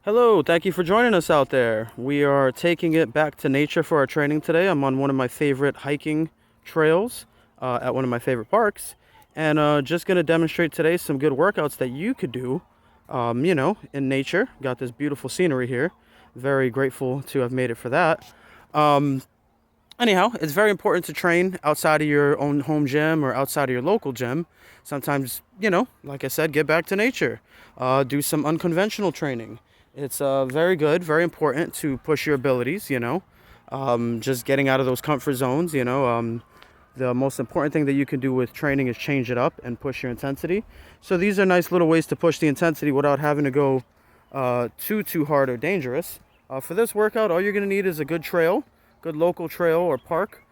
Hello, thank you for joining us out there. We are taking it back to nature for our training today. I'm on one of my favorite hiking trails at one of my favorite parks, and just going to demonstrate today some good workouts that you could do, in nature. Got this beautiful scenery here. Very grateful to have made it for that. Um, Anyhow, it's very important to train outside of your own home gym or outside of your local gym. Sometimes, like I said, get back to nature. Do some unconventional training. It's very good, very important to push your abilities, just getting out of those comfort zones, the most important thing that you can do with training is change it up and push your intensity. So these are nice little ways to push the intensity without having to go too hard or dangerous. For this workout, all you're going to need is a good trail, good local trail or park.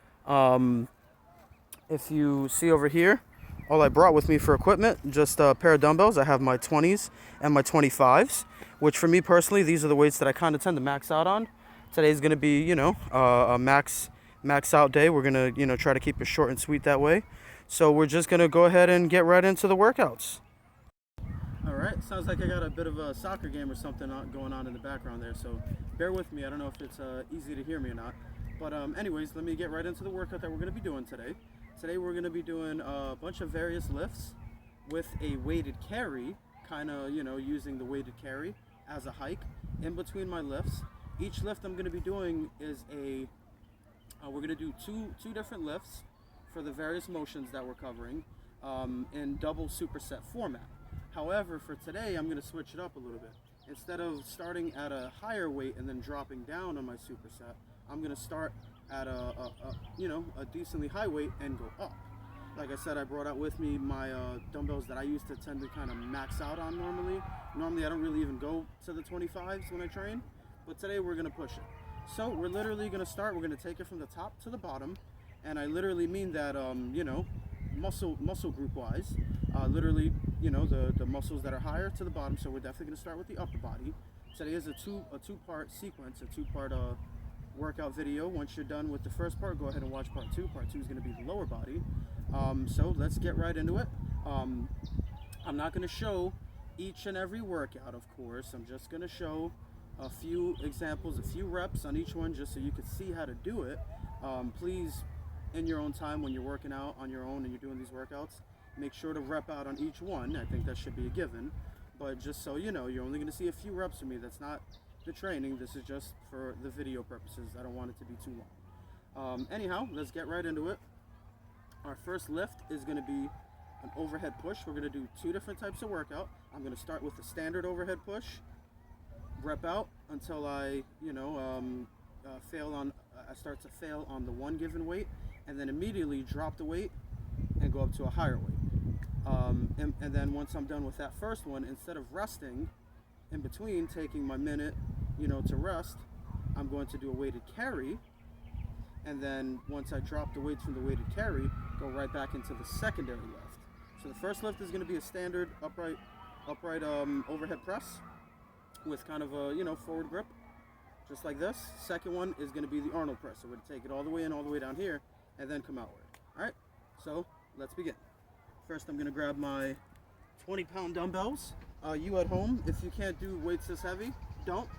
If you see over here, all I brought with me for equipment, just a pair of dumbbells. I have my 20s and my 25s, which for me personally, these are the weights that I kind of tend to max out on. Today's going to be, a max out day. We're going to, try to keep it short and sweet that way. So we're just going to go ahead and get right into the workouts. All right, sounds like I got a bit of a soccer game or something going on in the background there, so bear with me. I don't know if it's easy to hear me or not. But anyways, let me get right into the workout that we're going to be doing today. Today we're going to be doing a bunch of various lifts with a weighted carry, kind of, using the weighted carry as a hike in between my lifts. Each lift I'm going to be doing is we're going to do two different lifts for the various motions that we're covering in double superset format. However, for today, I'm going to switch it up a little bit. Instead of starting at a higher weight and then dropping down on my superset, I'm going to start at a decently high weight and go up. Like I said, I brought out with me my dumbbells that I used to tend to kind of max out on normally. Normally, I don't really even go to the 25s when I train, but today we're going to push it. So we're literally going to start, we're going to take it from the top to the bottom, and I literally mean that, muscle group wise, literally, the muscles that are higher to the bottom. So we're definitely going to start with the upper body. Today is a two-part sequence, a two-part workout video. Once you're done with the first part, go ahead and watch part two. Part two is going to be the lower body. So let's get right into it. I'm not going to show each and every workout, of course. I'm just going to show a few examples, a few reps on each one, just so you can see how to do it. Please, in your own time, when you're working out on your own and you're doing these workouts, make sure to rep out on each one. I think that should be a given. But just so you know, you're only going to see a few reps from me. That's not the training. This is just for the video purposes. I don't want it to be too long. Anyhow, let's get right into it. Our first lift is going to be an overhead push. We're going to do two different types of workout. I'm going to start with the standard overhead push, rep out until I start to fail on the one given weight, and then immediately drop the weight and go up to a higher weight. And then once I'm done with that first one, instead of resting in between, taking my minute, to rest, I'm going to do a weighted carry. And then once I drop the weights from the weighted carry, go right back into the secondary lift. So the first lift is going to be a standard upright overhead press with kind of a, forward grip, just like this. Second one is going to be the Arnold press. So we're going to take it all the way in, all the way down here, and then come outward. All right, so let's begin. First, I'm going to grab my 20-pound dumbbells. You at home, if you can't do weights this heavy, don't.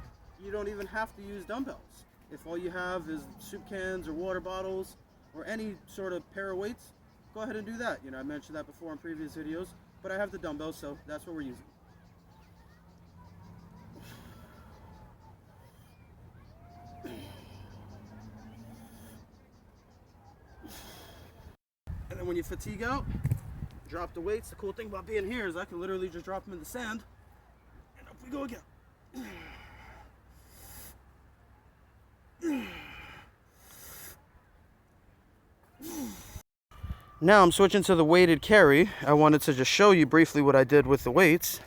You don't even have to use dumbbells. If all you have is soup cans or water bottles or any sort of pair of weights, go ahead and do that. I mentioned that before in previous videos, but I have the dumbbells, so that's what we're using. And then when you fatigue out, drop the weights. The cool thing about being here is I can literally just drop them in the sand, and up we go again. Now I'm switching to the weighted carry. I wanted to just show you briefly what I did with the weights.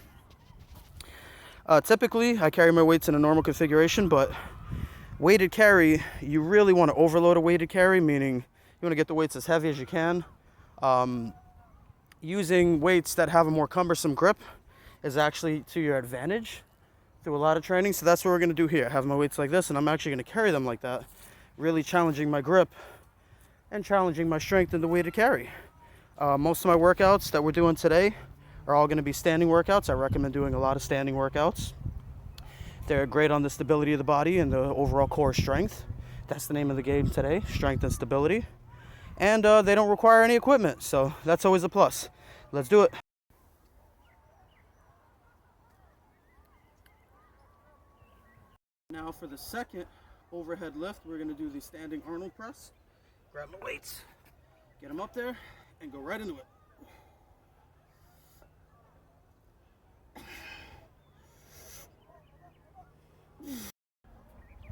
Typically, I carry my weights in a normal configuration, but weighted carry, you really want to overload a weighted carry, meaning you want to get the weights as heavy as you can. Using weights that have a more cumbersome grip is actually to your advantage through a lot of training. So that's what we're going to do here. I have my weights like this, and I'm actually going to carry them like that, really challenging my grip and challenging my strength in the weighted carry. Most of my workouts that we're doing today are all going to be standing workouts. I recommend doing a lot of standing workouts They're great on the stability of the body and the overall core strength. That's the name of the game today, strength and stability. And they don't require any equipment, so that's always a plus. Let's do it. Now for the second overhead lift, we're going to do the standing Arnold press. Grab my weights, get them up there, and go right into it.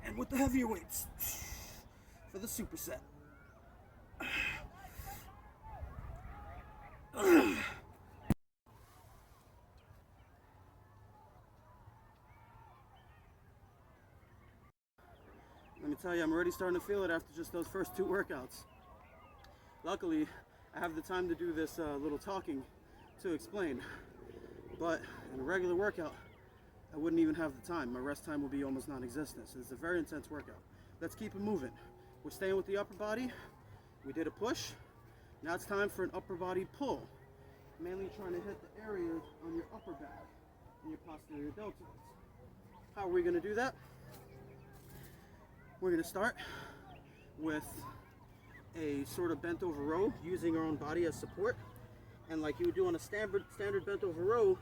And with the heavier weights for the superset. Let me tell you, I'm already starting to feel it after just those first 2 workouts. Luckily, I have the time to do this little talking to explain. But in a regular workout, I wouldn't even have the time. My rest time will be almost non-existent. So it's a very intense workout. Let's keep it moving. We're staying with the upper body. We did a push. Now it's time for an upper body pull. Mainly trying to hit the area on your upper back and your posterior deltoids. How are we going to do that? We're going to start with a sort of bent over row using our own body as support. And like you would do on a standard bent over row,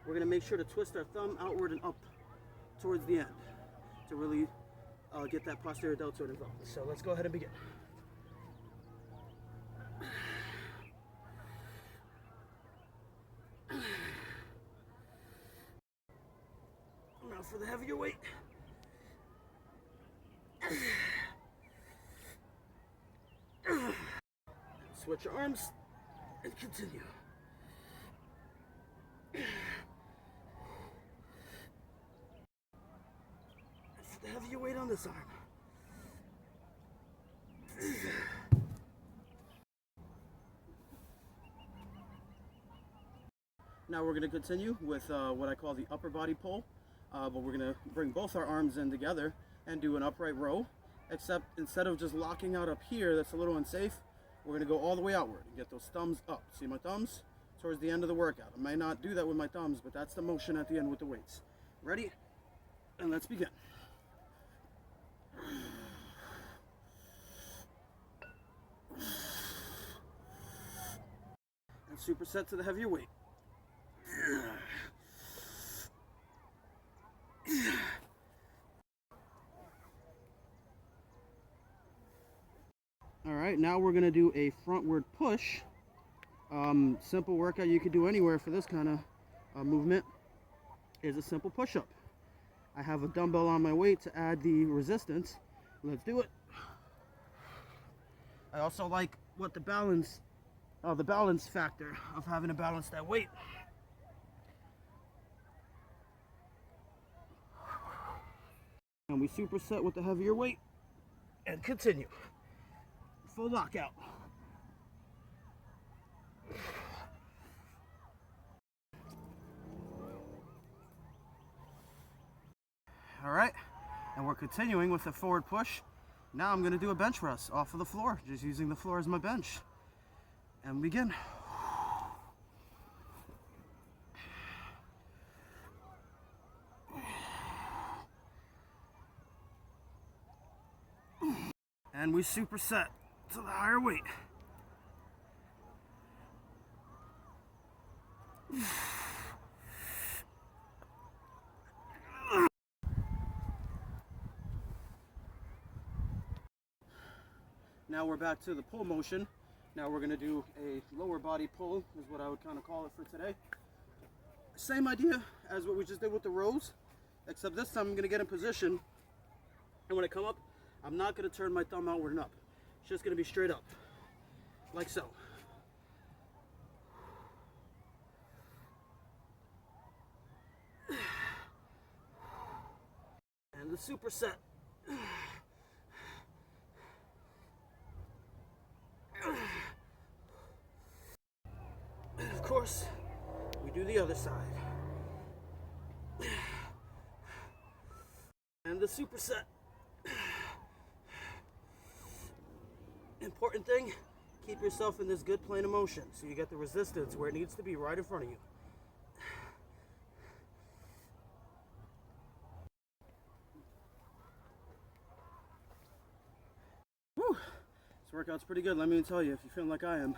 we're going to make sure to twist our thumb outward and up towards the end to really get that posterior deltoid involved. So let's go ahead and begin. Now for the heavier weight. Switch your arms and continue. And for the heavier weight on this arm. Now we're going to continue with what I call the upper body pull, but we're going to bring both our arms in together and do an upright row, except instead of just locking out up here, that's a little unsafe, we're going to go all the way outward and get those thumbs up. See my thumbs? Towards the end of the workout. I might not do that with my thumbs, but that's the motion at the end with the weights. Ready? And let's begin. And superset to the heavier weight. All right, now we're going to do a frontward push. Simple workout you could do anywhere for this kind of movement is a simple push-up. I have a dumbbell on my weight to add the resistance. Let's do it. I also like what the balance factor of having to balance that weight. And we superset with the heavier weight and continue. Full lockout. All right, and we're continuing with the forward push. Now I'm going to do a bench press off of the floor, just using the floor as my bench. And begin. And we superset to the higher weight. Now we're back to the pull motion. Now we're going to do a lower body pull, is what I would kind of call it for today. Same idea as what we just did with the rows, except this time I'm going to get in position, and when I come up, I'm not going to turn my thumb outward and up. It's just going to be straight up, like so. And the superset. And of course, we do the other side. And the superset. Important thing, keep yourself in this good plane of motion so you get the resistance where it needs to be, right in front of you. This workout's pretty good, let me tell you. If you're feeling like I am,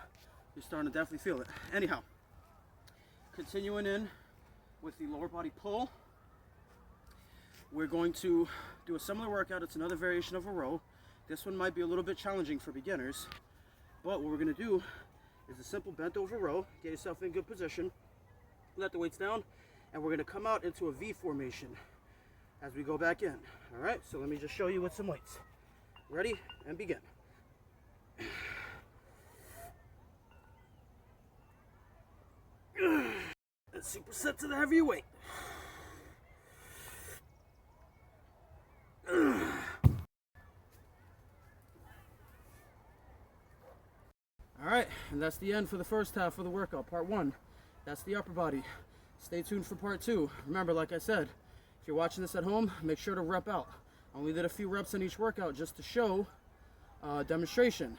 you're starting to definitely feel it. Anyhow, continuing in with the lower body pull, we're going to do a similar workout. It's another variation of a row. This one might be a little bit challenging for beginners, but what we're going to do is a simple bent over row. Get yourself in good position, let the weights down, and we're going to come out into a V formation as we go back in. All right, so let me just show you with some weights. Ready and begin. Superset to the heavier weight. All right, and that's the end for the first half of the workout, part 1. That's the upper body. Stay tuned for part 2. Remember, like I said, if you're watching this at home, make sure to rep out. I only did a few reps in each workout just to show demonstration.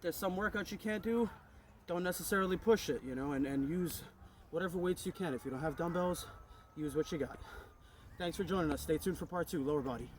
There's some workouts you can't do, don't necessarily push it, you know, and use whatever weights you can. If you don't have dumbbells, use what you got. Thanks for joining us. Stay tuned for part 2, lower body.